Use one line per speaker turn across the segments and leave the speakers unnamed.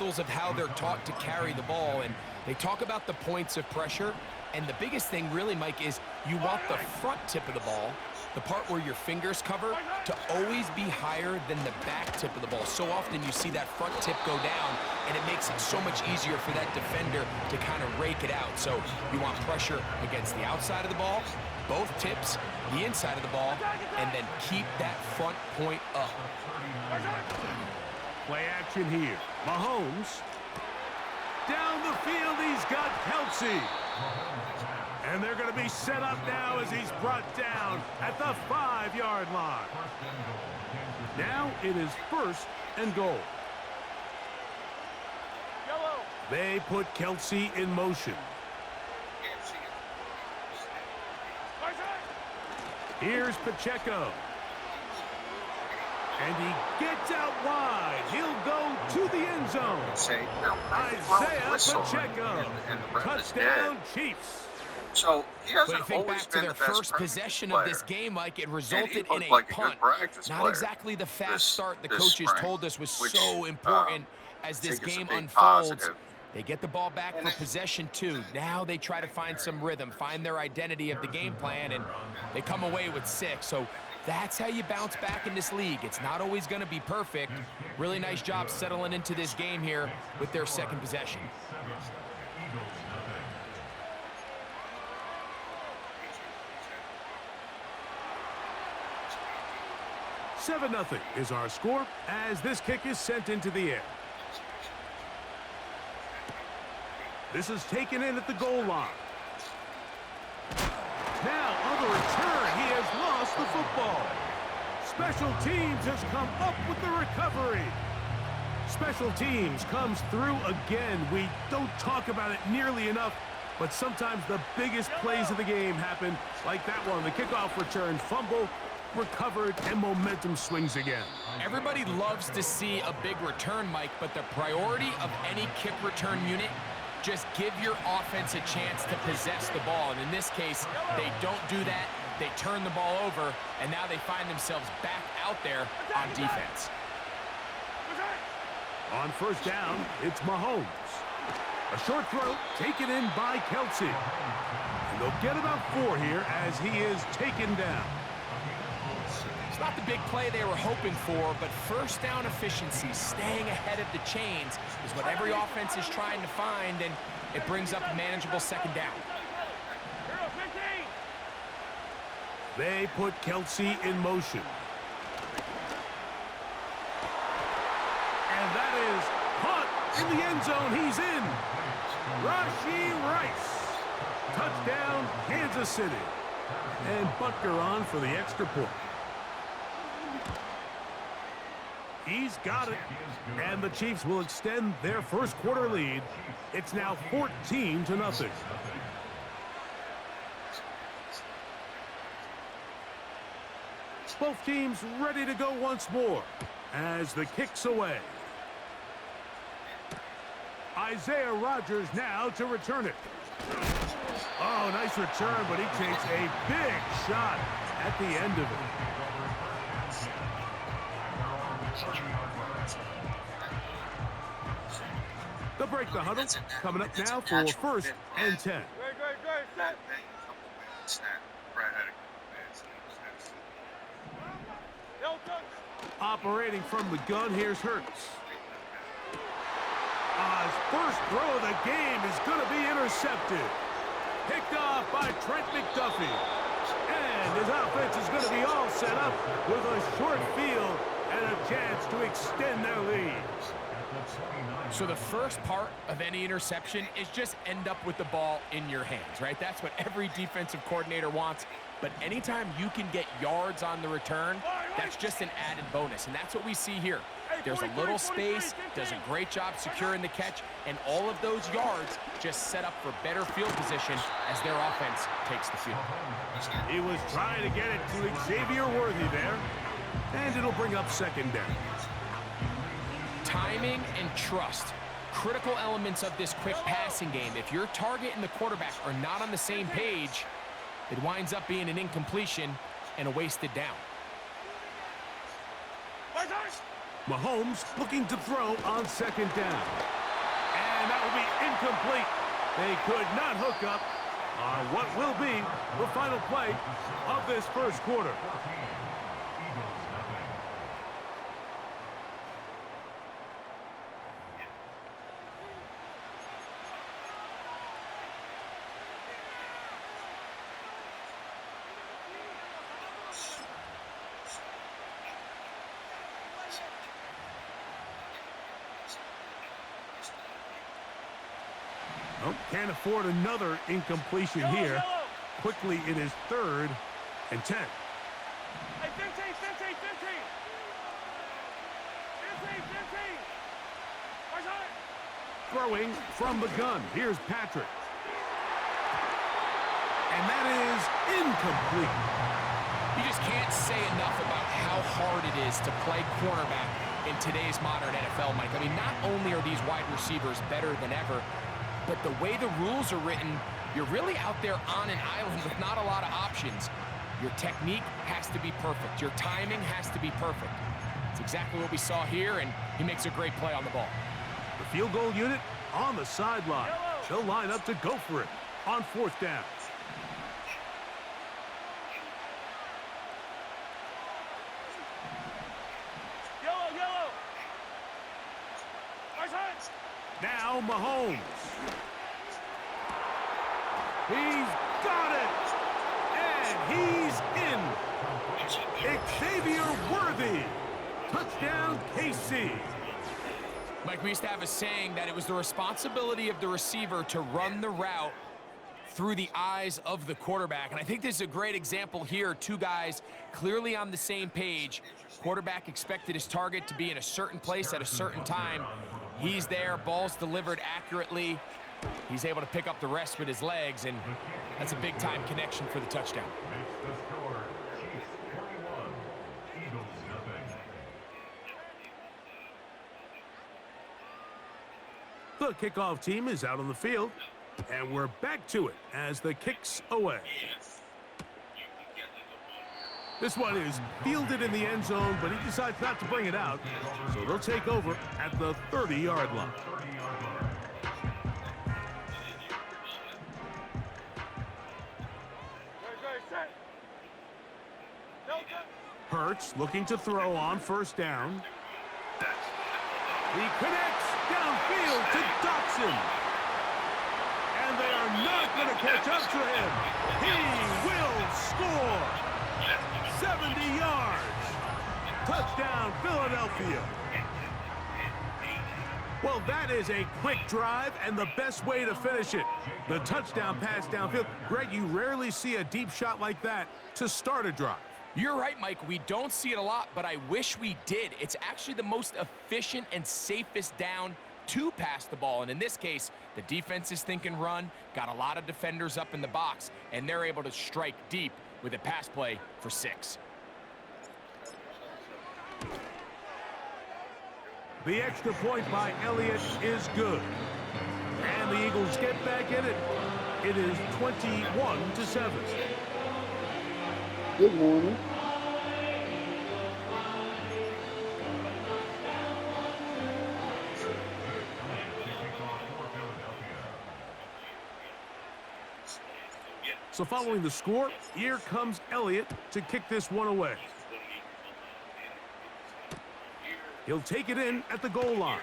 fundamentals of how they're taught to carry the ball, and they talk about the points of pressure. And the biggest thing really, Mike, is you want the front tip of the ball, the part where your fingers cover, to always be higher than the back tip of the ball. So often you see that front tip go down, and it makes it so much easier for that defender to kind of rake it out. So you want pressure against the outside of the ball, both tips, the inside of the ball, and then keep that front point up.
Play action here. Mahomes. Down the field, he's got Kelsey. And they're going to be set up now as he's brought down at the 5-yard line. Now it is 1st and goal. They put Kelsey in motion. Here's Pacheco. And he gets out wide. He'll go to the end zone. Isaiah Pacheco. Touchdown, Chiefs.
So he hasn't
think
always
back to
been
their
the best
first possession
player.
of this game, Mike, it resulted in a
like a
punt.
good practice
Not
player
exactly the fast
this
start the coaches
spring,
told us was
which,
so important as this
I think is a
game
big
unfolds.
positive.
They get the ball back for possession 2. Now they try to find some rhythm, find their identity of the game plan, and they come away with 6. So that's how you bounce back in this league. It's not always going to be perfect. Really nice job settling into this game here with their second possession.
Seven 0 is our score as this kick is sent into the air. This is taken in at the goal line. Now on the return, he has lost the football. Special teams has come up with the recovery. Special teams comes through again. We don't talk about it nearly enough, but sometimes the biggest plays of the game happen like that one. The kickoff return, fumble, recovered, and momentum swings again.
Everybody loves to see a big return, Mike, but the priority of any kick return unit, just give your offense a chance to possess the ball. And in this case, they don't do that. They turn the ball over, and now they find themselves back out there on defense.
On 1st down, it's Mahomes. A short throw taken in by Kelsey. And they'll get about 4 here as he is taken down.
It's not the big play they were hoping for, but 1st down efficiency, staying ahead of the chains, is what every offense is trying to find, and it brings up a manageable 2nd down.
They put Kelsey in motion. And that is caught in the end zone. He's in. Rashee Rice. Touchdown, Kansas City. And Butker on for the extra point. He's got it. And the Chiefs will extend their 1st quarter lead. It's now 14-0. Both teams ready to go once more as the kick's away. Isaiah Rodgers now to return it. Oh, nice return, but he takes a big shot at the end of it. They'll break the huddle. Coming up now for 1st and 10. Operating from the gun, here's Hurts. His first throw of the game is going to be intercepted. Picked off by Trent McDuffie. And his offense is going to be all set up with a short field and a chance to extend their lead.
So the first part of any interception is just end up with the ball in your hands, right? That's what every defensive coordinator wants. But anytime you can get yards on the return, that's just an added bonus. And that's what we see here. There's a little space, does a great job securing the catch, and all of those yards just set up for better field position as their offense takes the field.
He was trying to get it to Xavier Worthy there, and it'll bring up 2nd down.
Timing and trust, critical elements of this quick passing game. If your target and the quarterback are not on the same page, it winds up being an incompletion and a wasted down.
Mahomes looking to throw on 2nd down. will be incomplete. They could not hook up on what will be the final play of this first quarter. Oh, can't afford another incompletion here. Quickly, it is 3rd and 10.
Hey, 15.
Throwing from the gun. Here's Patrick. And that is incomplete.
You just can't say enough about how hard it is to play cornerback in today's modern NFL, Mike. I mean, not only are these wide receivers better than ever, but the way the rules are written, you're really out there on an island with not a lot of options. Your technique has to be perfect. Your timing has to be perfect. It's exactly what we saw here, and he makes a great play on the ball.
The field goal unit on the sideline. They'll line up to go for it on 4th down.
Yellow.
Now Mahomes. He's got it. And he's in. Xavier Worthy. Touchdown, KC.
Mike, we used to have a saying that it was the responsibility of the receiver to run the route through the eyes of the quarterback. And I think this is a great example here. Two guys clearly on the same page. Quarterback expected his target to be in a certain place at a certain time. He's there, ball's delivered accurately. He's able to pick up the rest with his legs, and that's a big-time connection for the touchdown.
The kickoff team is out on the field, and we're back to it as the kick's away. This one is fielded in the end zone, but he decides not to bring it out, so they'll take over at the 30-yard line. Hurts looking to throw on 1st down. He connects downfield to Dotson. And they are not going to catch up to him. He will score. 70 yards. Touchdown, Philadelphia. Well, that is a quick drive and the best way to finish it. The touchdown pass downfield. Greg, you rarely see a deep shot like that to start a drive.
You're right, Mike. We don't see it a lot, but I wish we did. It's actually the most efficient and safest down to pass the ball. And in this case, the defense is thinking run, got a lot of defenders up in the box, and they're able to strike deep with a pass play for 6.
The extra point by Elliott is good. And the Eagles get back in it. It is 21-7.
Good morning.
So following the score, here comes Elliott to kick this one away. He'll take it in at the goal line.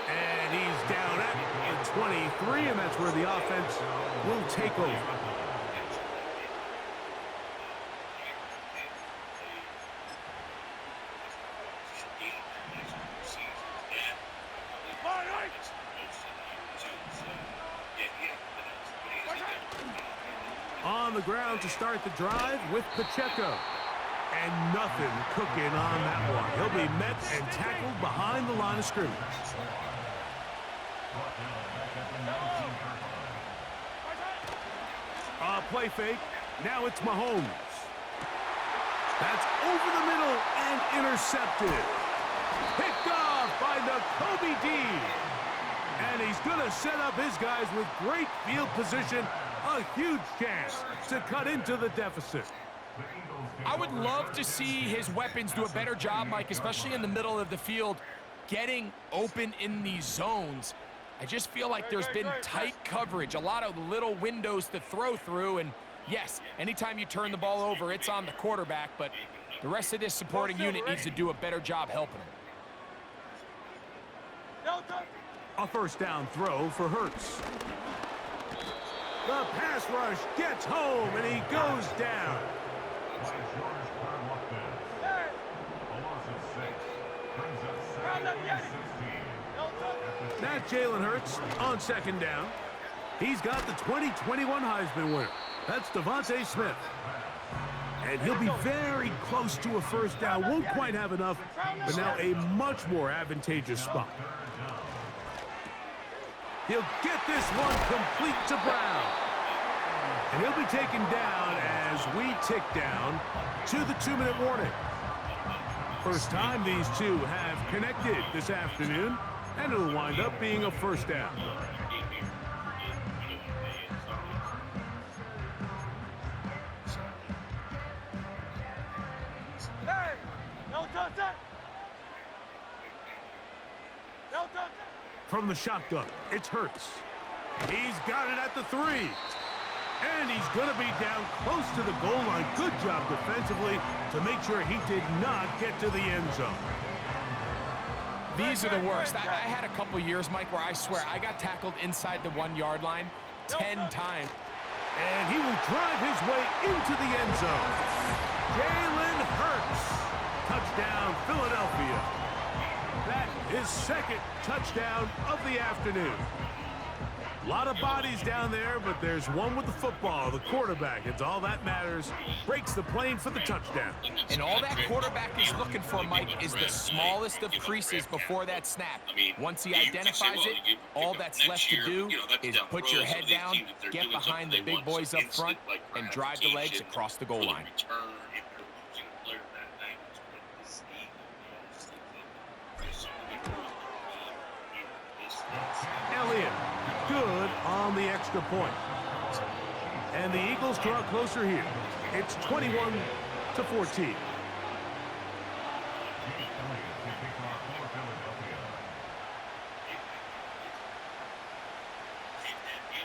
And he's down at the 23, and that's where the offense will take over. On the ground to start the drive with Pacheco. And nothing cooking on that one. He'll be met and tackled behind the line of scrimmage. Play fake. Now it's Mahomes. That's over the middle and intercepted. Picked off by Nakobe Dean. And he's going to set up his guys with great field position. A huge chance to cut into the deficit.
I would love to see his weapons do a better job, Mike, especially in the middle of the field. getting open in these zones. I just feel like there's been tight coverage, a lot of little windows to throw through, and yes, anytime you turn the ball over, it's on the quarterback, but the rest of this supporting unit needs to do a better job helping him.
A first down throw for Hurts. The pass rush gets home, and he goes down. That's Jalen Hurts on second down. He's got the 2021 Heisman winner. That's Devontae Smith. And he'll be very close to a first down. Won't quite have enough, but now a much more advantageous spot. He'll get this one complete to Brown. And he'll be taken down as we tick down to the 2-minute warning. First time these two have connected this afternoon, and it'll wind up being a first down. From the shotgun, it's Hurts. He's got it at the 3. And he's going to be down close to the goal line. Good job defensively to make sure he did not get to the end zone.
These are the worst. I had a couple years, Mike, where I swear I got tackled inside the 1-yard line 10 times.
And he will drive his way into the end zone. Jalen Hurts. Touchdown, Philadelphia. That is second touchdown of the afternoon. A lot of bodies down there, but there's one with the football, the quarterback. It's all that matters. Breaks the plane for the touchdown.
And all that quarterback is looking for, Mike, is the smallest of creases before that snap. Once he identifies it, all that's left to do is put your head down, get behind the big boys up front, and drive the legs across the goal line.
Elliott, good on the extra point. And the Eagles draw closer here. It's 21-14.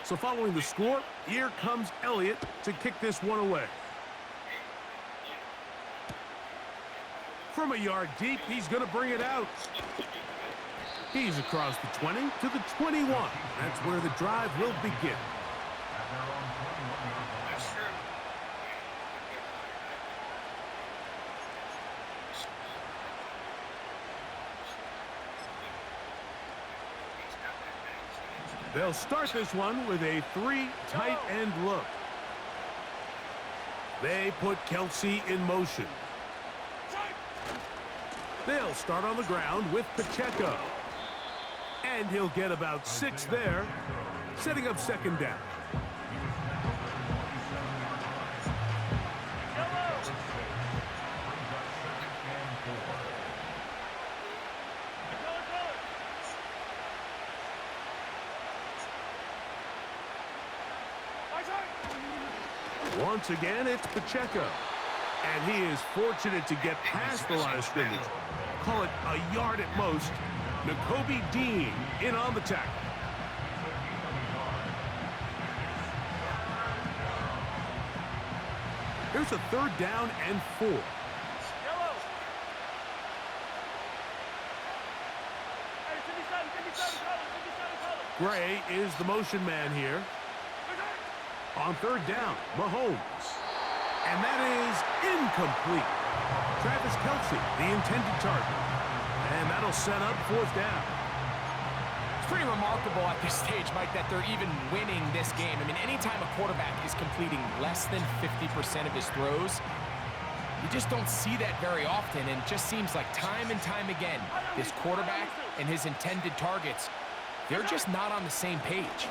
So following the score, here comes Elliott to kick this one away. From a yard deep, he's going to bring it out. He's across the 20 to the 21. That's where the drive will begin. They'll start this one with a 3 tight end look. They put Kelsey in motion. They'll start on the ground with Pacheco. And he'll get about 6 there, setting up second down. Once again, it's Pacheco. And he is fortunate to get past the line of scrimmage. Call it a yard at most. Nakobe Dean in on the tackle. Here's a 3rd down and 4. Gray is the motion man here. On 3rd down, Mahomes. And that is incomplete. Travis Kelsey, the intended target. And that'll set up 4th down.
It's pretty remarkable at this stage, Mike, that they're even winning this game. I mean, anytime a quarterback is completing less than 50% of his throws, you just don't see that very often. And it just seems like time and time again, this quarterback and his intended targets, they're just not on the same page.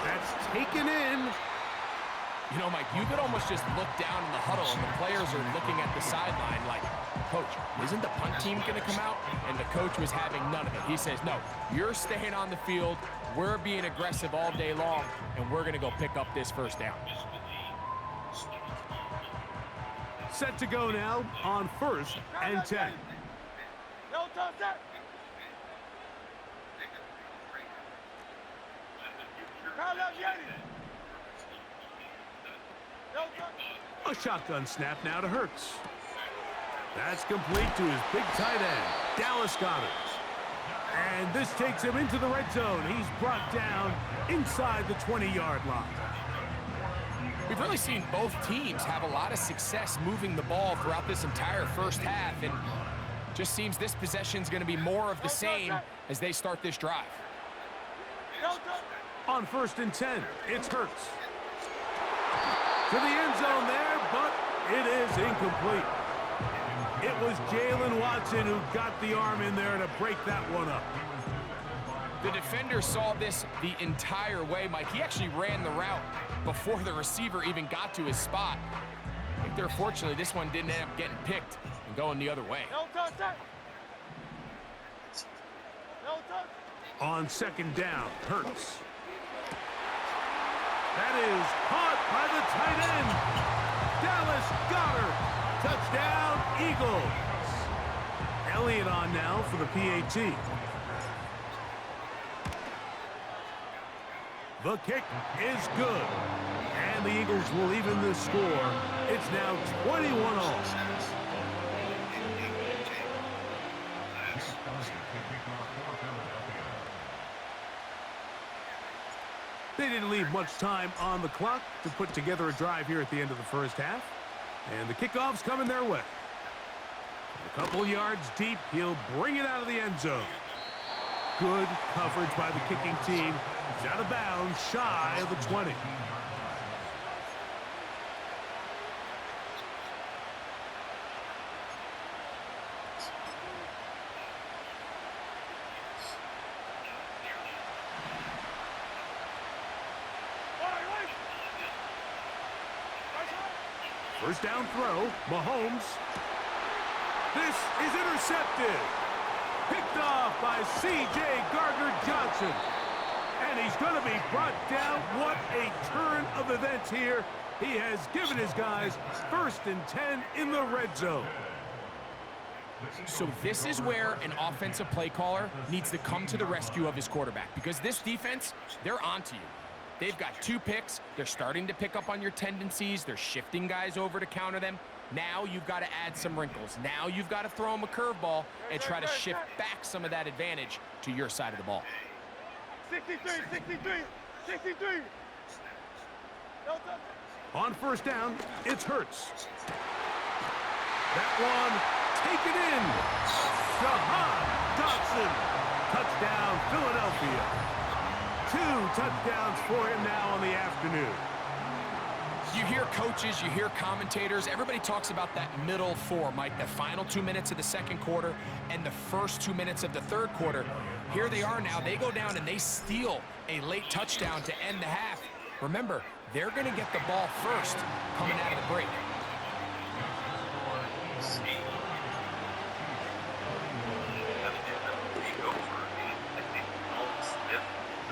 That's taken in.
You know, Mike, you could almost just look down in the huddle and the players are looking at the sideline like, Coach, isn't the punt team going to come out? And the coach was having none of it. He says, no, you're staying on the field. We're being aggressive all day long, and we're going to go pick up this 1st down.
Set to go now on 1st and 10.
touch that. Call out Yeti. No touch.
A shotgun snap now to Hurts. That's complete to his big tight end, Dallas Goedert. And this takes him into the red zone. He's brought down inside the 20-yard line.
We've really seen both teams have a lot of success moving the ball throughout this entire first half, and just seems this possession is going to be more of the same as they start this drive.
No touch.
On 1st and 10, it's Hurts. To the end zone there, but it is incomplete. It was Jalen Watson who got the arm in there to break that one up.
The defender saw this the entire way, Mike. He actually ran the route before the receiver even got to his spot. I think fortunately, this one didn't end up getting picked and going the other way.
No touch that. No touch.
On 2nd down, Hurts. That is caught by the tight end, Dallas Goedert. Touchdown, Eagles. Elliott on now for the PAT. The kick is good. And the Eagles will even the score. It's now 21-all. They didn't leave much time on the clock to put together a drive here at the end of the first half. And the kickoff's coming their way. A couple yards deep, he'll bring it out of the end zone. Good coverage by the kicking team. He's out of bounds, shy of the 20. First down throw, Mahomes. This is intercepted. Picked off by C.J. Gardner-Johnson. And he's going to be brought down. What a turn of events here. He has given his guys 1st and 10 in the red zone.
So this is where an offensive play caller needs to come to the rescue of his quarterback, because this defense, they're onto you. They've got 2 picks. They're starting to pick up on your tendencies. They're shifting guys over to counter them. Now you've got to add some wrinkles. Now you've got to throw them a curveball and try to shift back some of that advantage to your side of the ball.
63, 63, 63. No touch.
On 1st down, it's Hurts. That one, take it in. Jahan Dotson. Touchdown, Philadelphia. 2 touchdowns for him now on the afternoon.
You hear coaches, you hear commentators, everybody talks about that middle 4, Mike, the final 2 minutes of the second quarter and the first 2 minutes of the third quarter. Here they are now. They go down and they steal a late touchdown to end the half. Remember, they're going to get the ball first coming out of the break.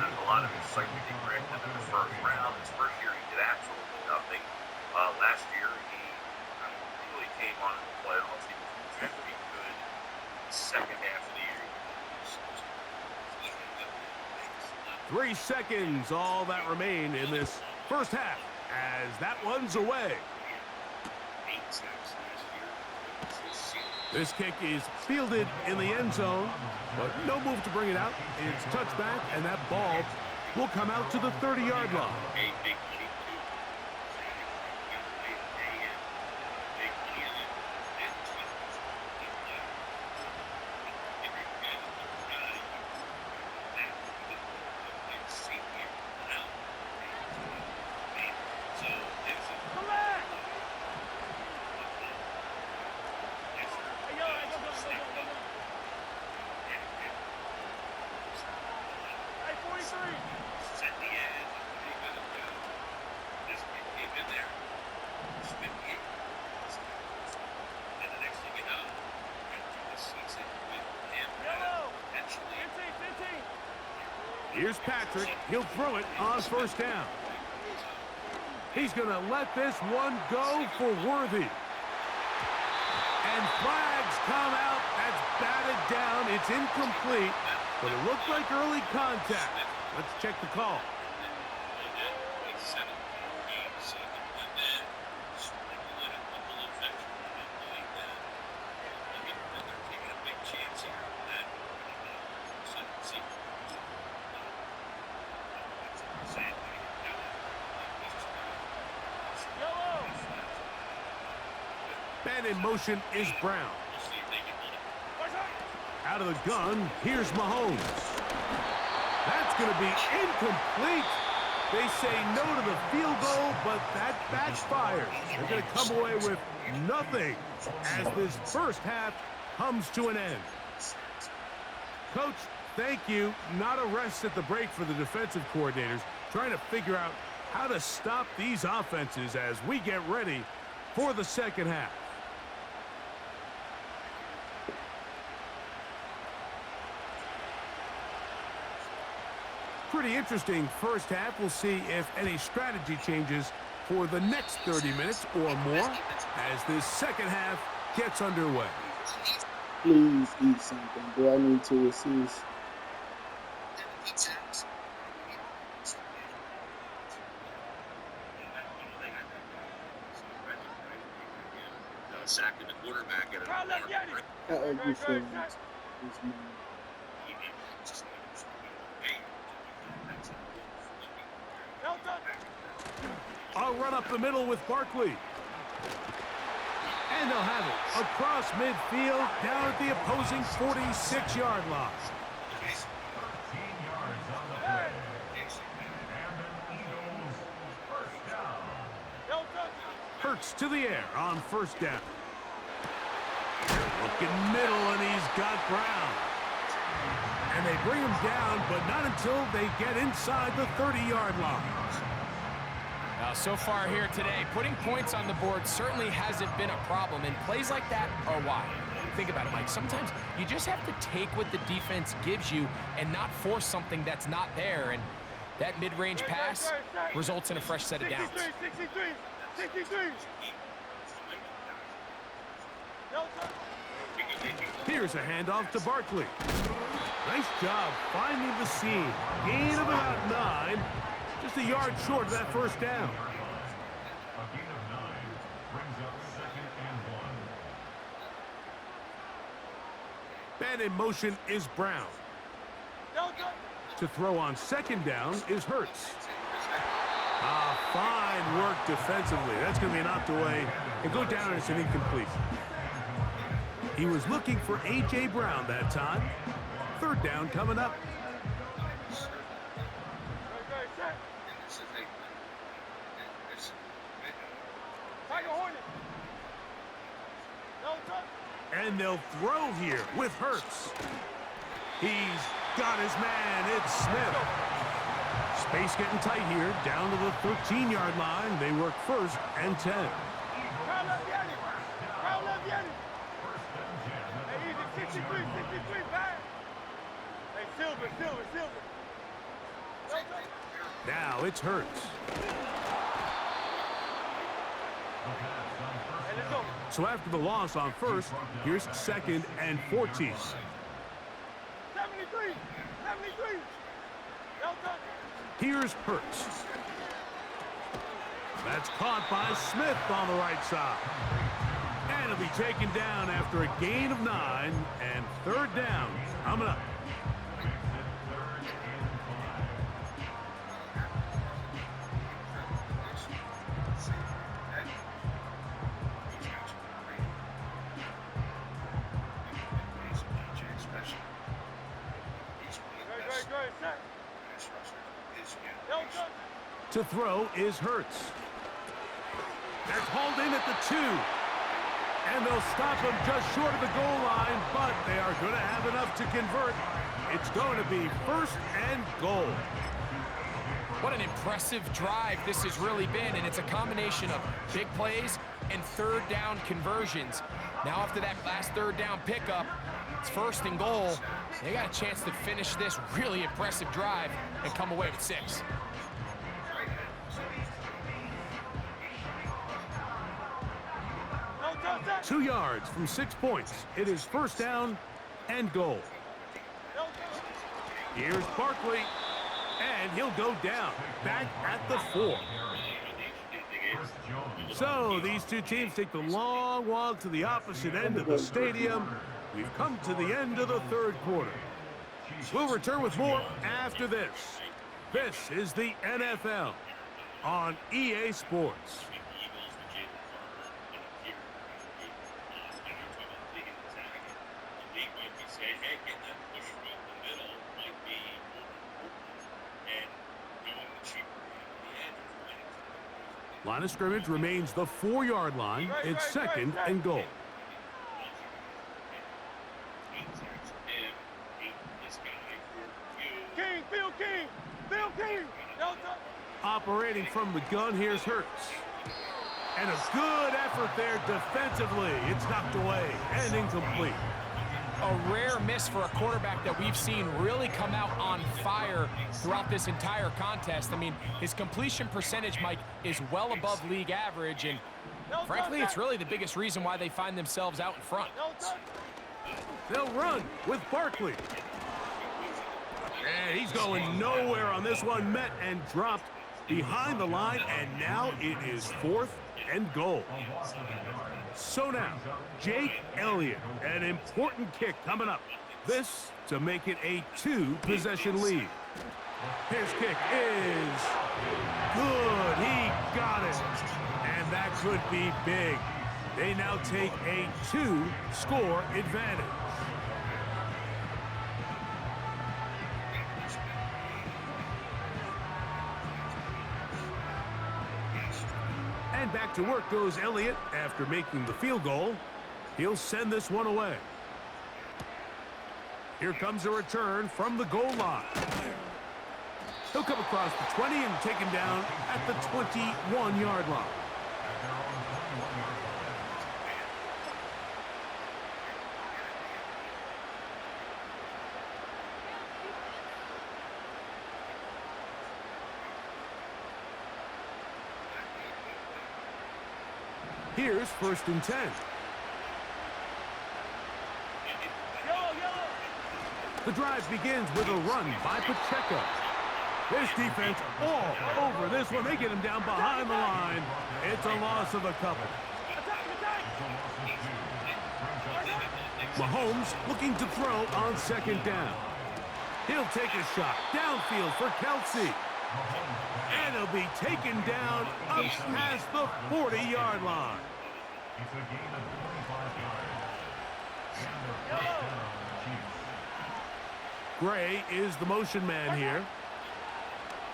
A lot of excitement in the first round. His first year, he did absolutely nothing. Last year, he really came on in the playoffs. He was generally good the second half of the year.
3 seconds, all that remain in this first half, as that one's away. This kick is fielded in the end zone, but no move to bring it out. It's touchback, and that ball will come out to the 30-yard line. Here's Patrick. He'll throw it on 1st down. He's going to let this one go for Worthy. And flags come out. That's batted down. It's incomplete, but it looked like early contact. Let's check the call. Man in motion is Brown. Out of the gun, here's Mahomes. That's going to be incomplete. They say no to the field goal, but that backfires. They're going to come away with nothing as this first half comes to an end. Coach, thank you. Not a rest at the break for the defensive coordinators, trying to figure out how to stop these offenses as we get ready for the second half. Pretty interesting first half. We'll see if any strategy changes for the next 30 minutes or more as this second half gets underway.
Please eat something. Do I need to receive?
Sacking the quarterback at
I'll run up the middle with Barkley. And they'll have it across midfield down at the opposing 46-yard line. Hurts to the air on first down. Looking middle, and he's got Brown. And they bring him down, but not until they get inside the 30-yard line.
Now, so far here today, putting points on the board certainly hasn't been a problem, and plays like that are why. Think about it, Mike. Sometimes you just have to take what the defense gives you and not force something that's not there, and that mid-range pass results in a fresh set of downs.
63.
Here's a handoff to Barkley. Nice job finding the seam. Gain of about 9. Just a yard short of that first down. A gain of 9 brings up 2nd and 1. Man in motion is Brown. To throw on second down is Hurts. Fine work defensively. That's going to be knocked away and go down as an incomplete. He was looking for A.J. Brown that time. Third down coming up. And they'll throw here with Hurts. He's got his man. It's Smith. Space getting tight here. Down to the 13-yard line. They work 1st and 10. Now it's Hurts. So after the loss on first, here's 2nd and 14.
73.
Here's Hurts. That's caught by Smith on the right side. And he'll be taken down after a gain of 9 and third down coming up. To throw is Hurts. That's hauled in at the 2. And they'll stop him just short of the goal line, but they are going to have enough to convert. It's going to be 1st and goal.
What an impressive drive this has really been, and it's a combination of big plays and third down conversions. Now after that last third down pickup, it's 1st and goal. They got a chance to finish this really impressive drive and come away with 6.
Two yards from 6 points. It is 1st down and goal. Here's Barkley, and he'll go down, back at the 4. So these two teams take the long walk to the opposite end of the stadium. We've come to the end of the third quarter. We'll return with more after this. This is the NFL on EA Sports. Line of scrimmage remains the 4-yard line. It's second and goal.
King, Phil King, Phil King.
Operating from the gun, here's Hurts. And a good effort there defensively. It's knocked away and incomplete.
A rare miss for a quarterback that we've seen really come out on fire throughout this entire contest. I mean, his completion percentage, Mike, is well above league average, and frankly, it's really the biggest reason why they find themselves out in front.
They'll run with Barkley. And he's going nowhere on this one. Met and dropped behind the line, and now it is 4th and goal. So now, Jake Elliott, an important kick coming up. This to make it a 2-possession lead. His kick is good. He got it. And that could be big. They now take a 2-score advantage. And back to work goes Elliott after making the field goal. He'll send this one away. Here comes a return from the goal line. He'll come across the 20 and taken down at the 21-yard line. Here's 1st and 10. The drive begins with a run by Pacheco. This defense all over this one. They get him down behind the line. It's a loss of a couple. Mahomes looking to throw on 2nd down. He'll take a shot downfield for Kelsey. And he'll be taken down up past the 40-yard line. It's a gain of 25 yards. Gray is the motion man here.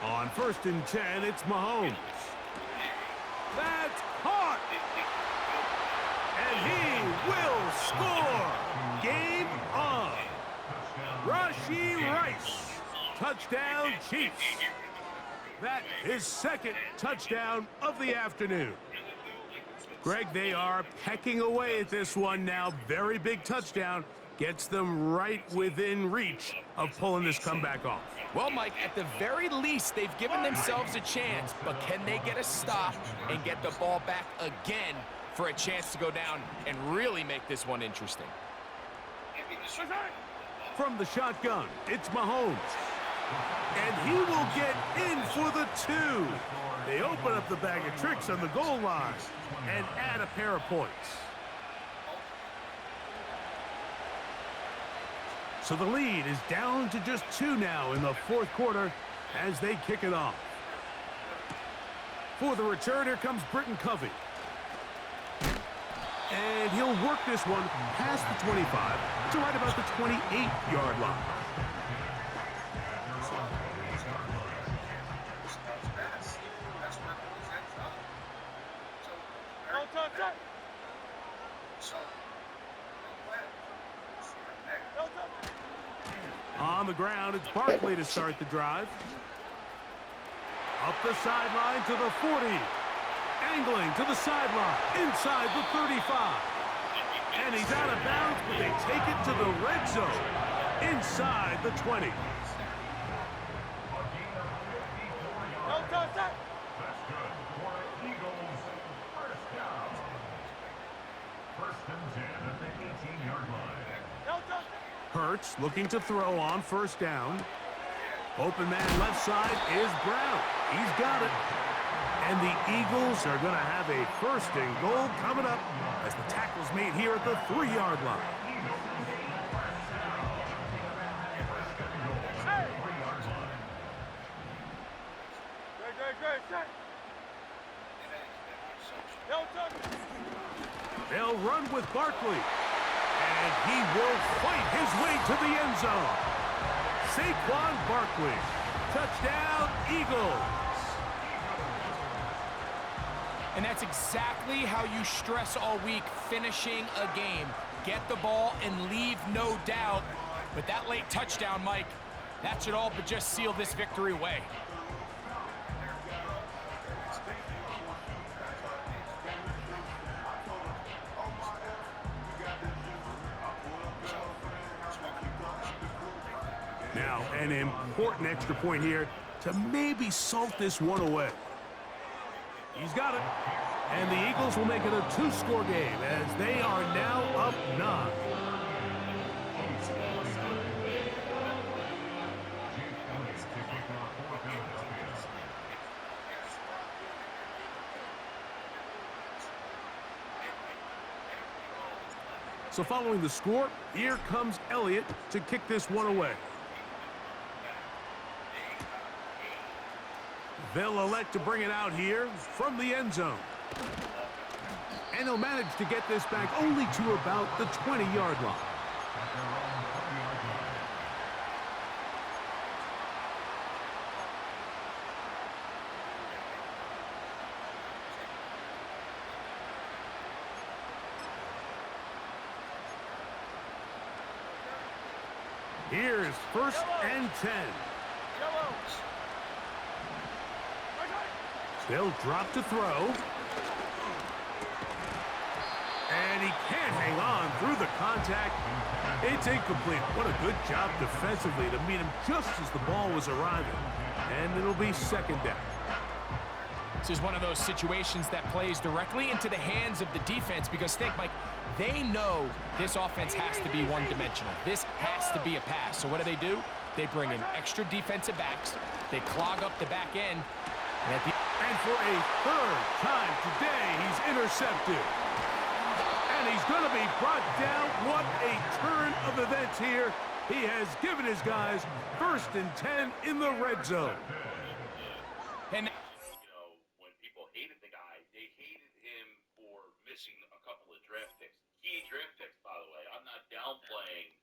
On 1st and 10, it's Mahomes. That's caught! And he will score! Game on! Rashee Rice. Touchdown, Chiefs. That is 2nd touchdown of the afternoon. Greg, they are pecking away at this one now. Very big touchdown. Gets them right within reach of pulling this comeback off.
Well, Mike, at the very least, they've given themselves a chance, but can they get a stop and get the ball back again for a chance to go down and really make this one interesting?
From the shotgun, it's Mahomes. And he will get in for the 2. They open up the bag of tricks on the goal line and add a pair of points. So the lead is down to just 2 now in the 4th quarter as they kick it off. For the return, here comes Britton Covey. And he'll work this one past the 25 to right about the 28-yard line. On the ground, it's Barkley to start the drive. Up the sideline to the 40. Angling to the sideline, inside the 35. And he's out of bounds, but they take it to the red zone, inside the 20.
That's good for Eagles. First down. 1st and 10 at the 18-yard line.
Hurts looking to throw on first down. Open man left side is Brown. He's got it. And the Eagles are going to have a first and goal coming up as the tackle's made here at the 3-yard line. They'll run with Barkley. And he will fight his way to the end zone. Saquon Barkley. Touchdown, Eagles.
And that's exactly how you stress all week, finishing a game. Get the ball and leave no doubt. But that late touchdown, Mike, that should all but just seal this victory away.
Now, an important extra point here to maybe salt this one away. He's got it. And the Eagles will make it a 2-score game as they are now up 9. So following the score, here comes Elliott to kick this one away. They'll elect to bring it out here from the end zone. And they'll manage to get this back only to about the 20-yard line. Here's first and 10. They'll drop to throw. And he can't hang on through the contact. It's incomplete. What a good job defensively to meet him just as the ball was arriving. And it'll be second down.
This is one of those situations that plays directly into the hands of the defense because think, Mike, they know this offense has to be one-dimensional. This has to be a pass. So what do? They bring in extra defensive backs. They clog up the back end.
And for a third time today, he's intercepted. And he's going to be brought down. What a turn of events here. He has given his guys first and 10 in the red zone.
And
when people hated the guy, they hated him for missing a couple of draft picks. Key draft picks, by the way. I'm not downplaying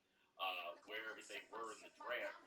where they were in the draft.